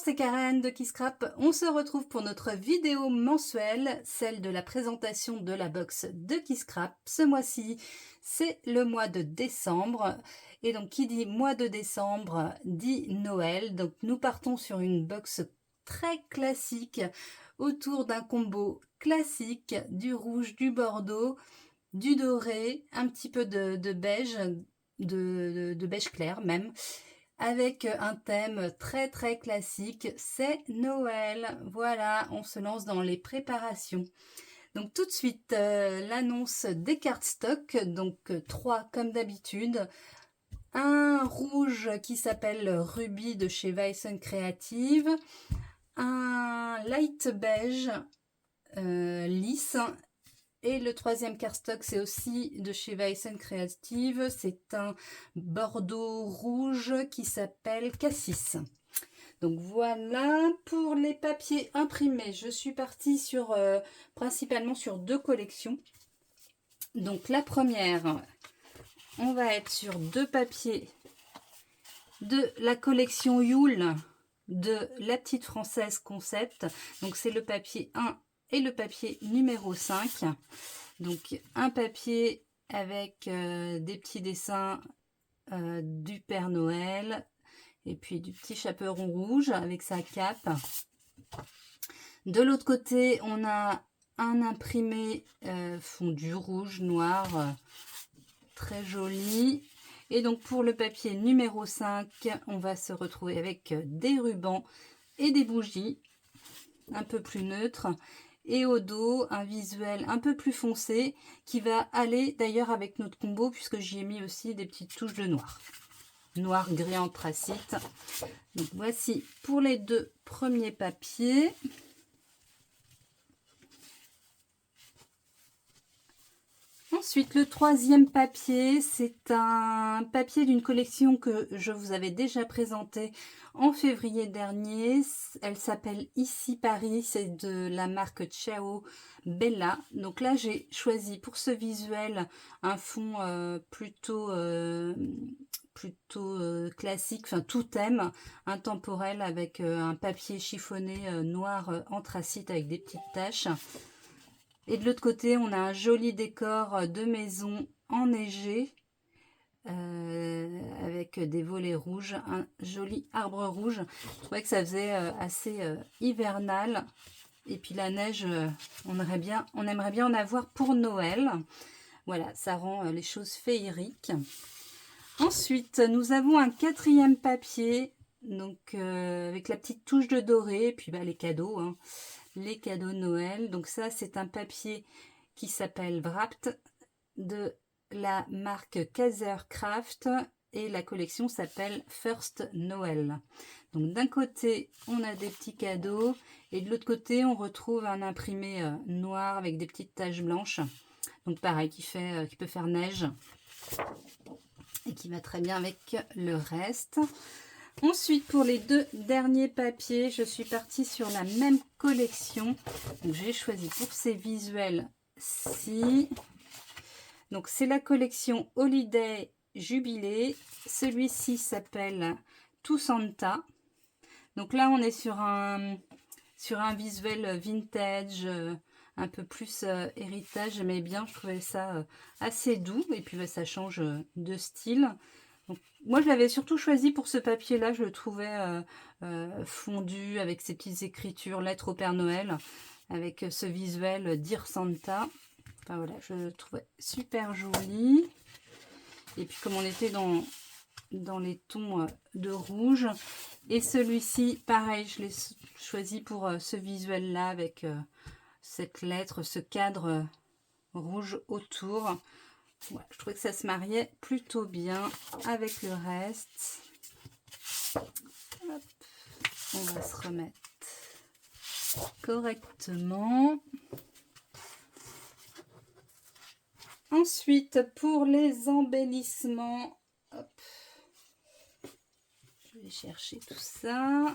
c'est Karen de Kiscrap. On se retrouve pour notre vidéo mensuelle, celle de la présentation de la box de Kiscrap. Ce mois-ci, c'est le mois de décembre. Et donc, qui dit mois de décembre, dit Noël. Donc, nous partons sur une box très classique, autour d'un combo classique, du rouge, du bordeaux, du doré, un petit peu de beige, de beige clair même, avec un thème très très classique, c'est Noël. Voilà, on se lance dans les préparations. Donc tout de suite, l'annonce des cartes stock, donc 3 comme d'habitude. Un rouge qui s'appelle Ruby de chez Weissen Creative, un light beige lisse. Et le troisième cardstock, c'est aussi de chez Weissen Creative. C'est un bordeaux rouge qui s'appelle Cassis. Donc voilà, pour les papiers imprimés, je suis partie sur principalement sur 2 collections. Donc la première, on va être sur 2 papiers de la collection Yule de La Petite Française Concept. Donc c'est le papier 1 et le papier numéro 5. Donc un papier avec des petits dessins du Père Noël et puis du petit chaperon rouge avec sa cape. De l'autre côté, on a un imprimé fondu rouge, noir, très joli. Et donc pour le papier numéro 5, on va se retrouver avec des rubans et des bougies un peu plus neutres. Et au dos, un visuel un peu plus foncé qui va aller d'ailleurs avec notre combo puisque j'y ai mis aussi des petites touches de noir. Noir gris anthracite. Donc voici pour les 2 premiers papiers. Ensuite, le troisième papier, c'est un papier d'une collection que je vous avais déjà présentée en février dernier. Elle s'appelle Ici Paris, c'est de la marque Ciao Bella. Donc là, j'ai choisi pour ce visuel un fond plutôt classique, enfin tout thème, intemporel avec un papier chiffonné noir anthracite avec des petites taches. Et de l'autre côté, on a un joli décor de maison enneigé avec des volets rouges, un joli arbre rouge. Je trouvais que ça faisait assez hivernal. Et puis la neige, on aimerait bien en avoir pour Noël. Voilà, ça rend les choses féeriques. Ensuite, nous avons un 4e papier, donc avec la petite touche de doré, et puis les cadeaux, hein. Les cadeaux de Noël. Donc ça, c'est un papier qui s'appelle Wrapped de la marque Kaiser Craft et la collection s'appelle First Noël. Donc d'un côté, on a des petits cadeaux et de l'autre côté, on retrouve un imprimé noir avec des petites taches blanches. Donc pareil, qui peut faire neige et qui va très bien avec le reste. Ensuite, pour les 2 derniers papiers, je suis partie sur la même collection. Donc, j'ai choisi pour ces visuels-ci. Donc, c'est la collection Holiday Jubilé. Celui-ci s'appelle Tout Santa. Donc là, on est sur un visuel vintage, un peu plus héritage. J'aimais bien, je trouvais ça assez doux. Et puis, ça change de style. Donc, moi, je l'avais surtout choisi pour ce papier-là. Je le trouvais fondu avec ces petites écritures, lettres au Père Noël, avec ce visuel Dear Santa. Enfin voilà, je le trouvais super joli. Et puis, comme on était dans les tons de rouge. Et celui-ci, pareil, je l'ai choisi pour ce visuel-là, avec cette lettre, ce cadre rouge autour. Ouais, je trouvais que ça se mariait plutôt bien avec le reste. Hop, on va se remettre correctement. Ensuite, pour les embellissements, hop, je vais chercher tout ça.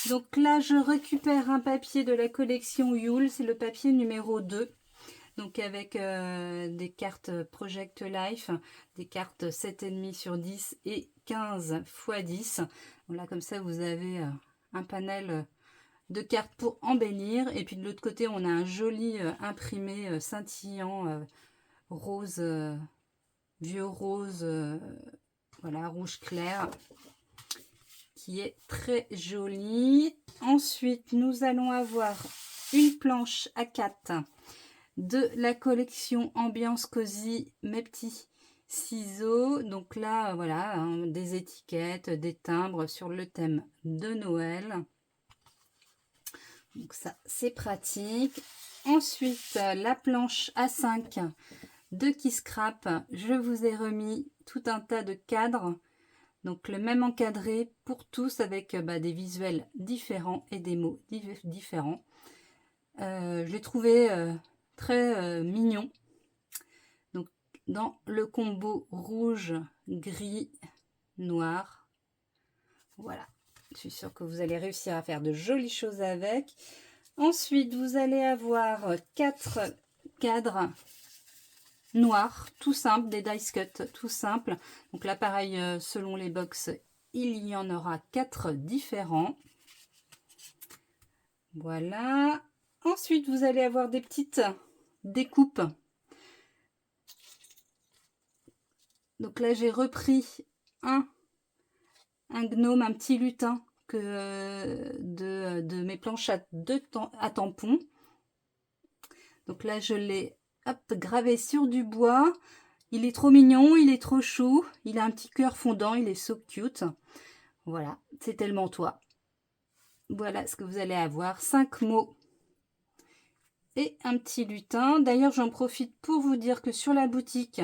Donc là, je récupère un papier de la collection Yule, c'est le papier numéro 2. Donc avec des cartes Project Life, des cartes 7,5 sur 10 et 15 x 10. Donc là, comme ça, vous avez un panel de cartes pour embellir. Et puis de l'autre côté, on a un joli imprimé scintillant rose, vieux rose, voilà, rouge clair, qui est très joli. Ensuite, nous allons avoir une planche A4 de la collection Ambiance Cosy, mes petits ciseaux. Donc là, voilà, hein, des étiquettes, des timbres sur le thème de Noël. Donc ça, c'est pratique. Ensuite, la planche A5 de Kisscrap. Je vous ai remis tout un tas de cadres. Donc le même encadré pour tous avec des visuels différents et des mots différents. Je l'ai trouvé très mignon. Donc dans le combo rouge, gris, noir. Voilà. Je suis sûre que vous allez réussir à faire de jolies choses avec. Ensuite, vous allez avoir 4 cadres noirs, tout simple, des dice cut, tout simple. Donc là, pareil, selon les box, il y en aura 4 différents. Voilà. Ensuite, vous allez avoir des petites découpes. Donc là, j'ai repris un gnome, un petit lutin de mes planches à tampons. Donc là, je l'ai gravé sur du bois. Il est trop mignon, il est trop chou. Il a un petit cœur fondant, il est so cute. Voilà, c'est tellement toi. Voilà ce que vous allez avoir. 5 mots et un petit lutin. D'ailleurs, j'en profite pour vous dire que sur la boutique,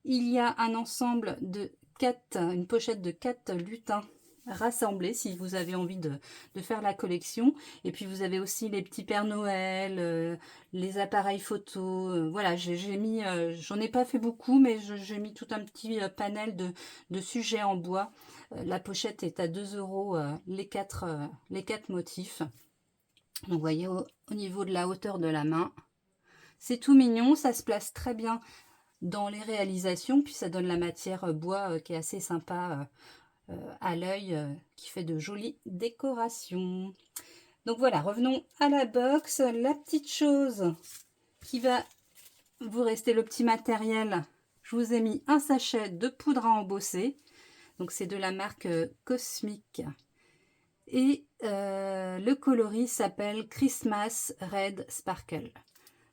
il y a un ensemble de 4, une pochette de 4 lutins rassemblés si vous avez envie de faire la collection. Et puis vous avez aussi les petits Pères Noël, les appareils photo. Voilà, j'ai mis, j'en ai pas fait beaucoup, mais j'ai mis tout un petit panel de sujets en bois. La pochette est à 2 € les 4 motifs. Donc vous voyez au niveau de la hauteur de la main, c'est tout mignon, ça se place très bien dans les réalisations, puis ça donne la matière bois qui est assez sympa à l'œil, qui fait de jolies décorations. Donc voilà, revenons à la box. La petite chose qui va vous rester, le petit matériel, je vous ai mis un sachet de poudre à embosser. Donc c'est de la marque Cosmic. Et le coloris s'appelle Christmas Red Sparkle.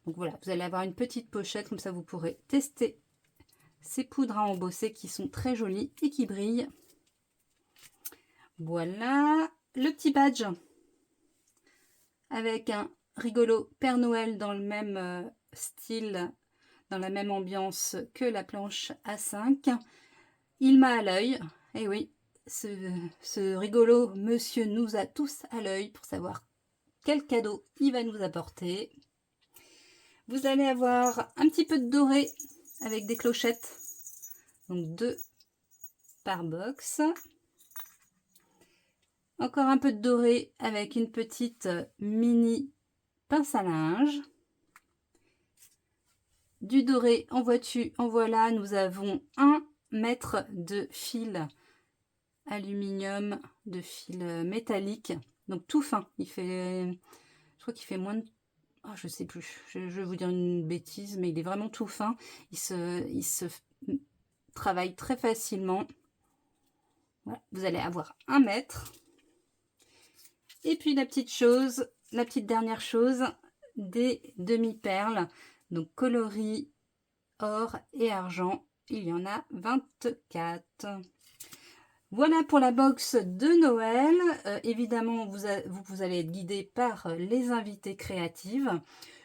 Donc voilà, vous allez avoir une petite pochette, comme ça vous pourrez tester ces poudres à embosser qui sont très jolies et qui brillent. Voilà, le petit badge avec un rigolo Père Noël dans le même style, dans la même ambiance que la planche A5. Il m'a à l'œil, et oui, ce rigolo monsieur nous a tous à l'œil pour savoir quel cadeau il va nous apporter. Vous allez avoir un petit peu de doré avec des clochettes, donc 2 par box. Encore un peu de doré avec une petite mini pince à linge. Du doré en vois-tu, en voilà, nous avons 1 mètre de fil aluminium, de fil métallique, donc tout fin. Il fait, je crois qu'il fait moins de, oh, je sais plus, je vais vous dire une bêtise, mais il est vraiment tout fin. Il se travaille très facilement. Voilà, vous allez avoir 1 mètre. Et puis la petite chose, la petite dernière chose, des demi-perles, donc coloris or et argent. Il y en a 24. Voilà pour la box de Noël. Évidemment, vous allez être guidé par les invités créatives.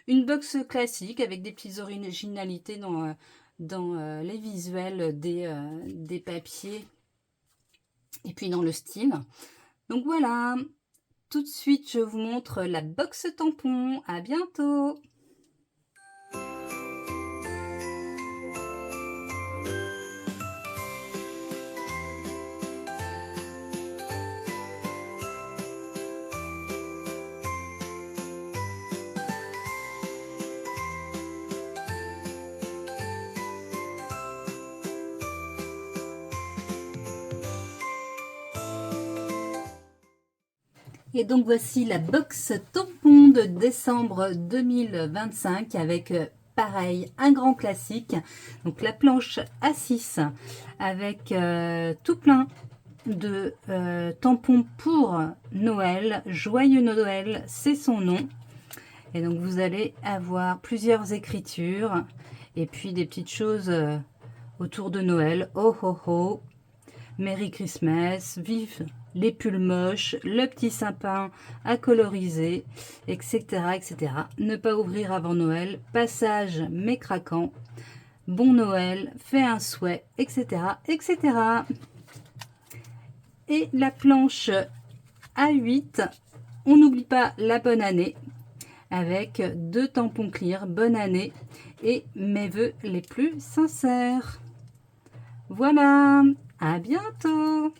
Une box classique avec des petites originalités dans les visuels des papiers et puis dans le style. Donc voilà, tout de suite, je vous montre la box tampon. À bientôt! Et donc voici la box tampon de décembre 2025 avec pareil un grand classique. Donc la planche A6 avec tout plein de tampons pour Noël. Joyeux Noël, c'est son nom. Et donc vous allez avoir plusieurs écritures et puis des petites choses autour de Noël. Oh oh oh, Merry Christmas, vive les pulls moches, le petit sapin à coloriser, etc., etc. Ne pas ouvrir avant Noël, passage mais craquant, bon Noël, fais un souhait, etc., etc. Et la planche A8, on n'oublie pas la bonne année, avec 2 tampons clear, bonne année, et mes vœux les plus sincères. Voilà, à bientôt!